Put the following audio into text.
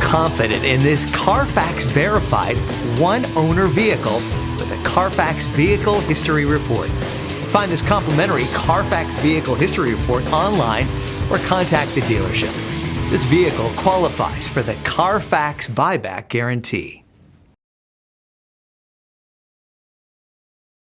confident in this Carfax verified one-owner vehicle with a Carfax Vehicle History Report. Find this complimentary Carfax Vehicle History Report online or contact the dealership. This vehicle qualifies for the Carfax Buyback Guarantee.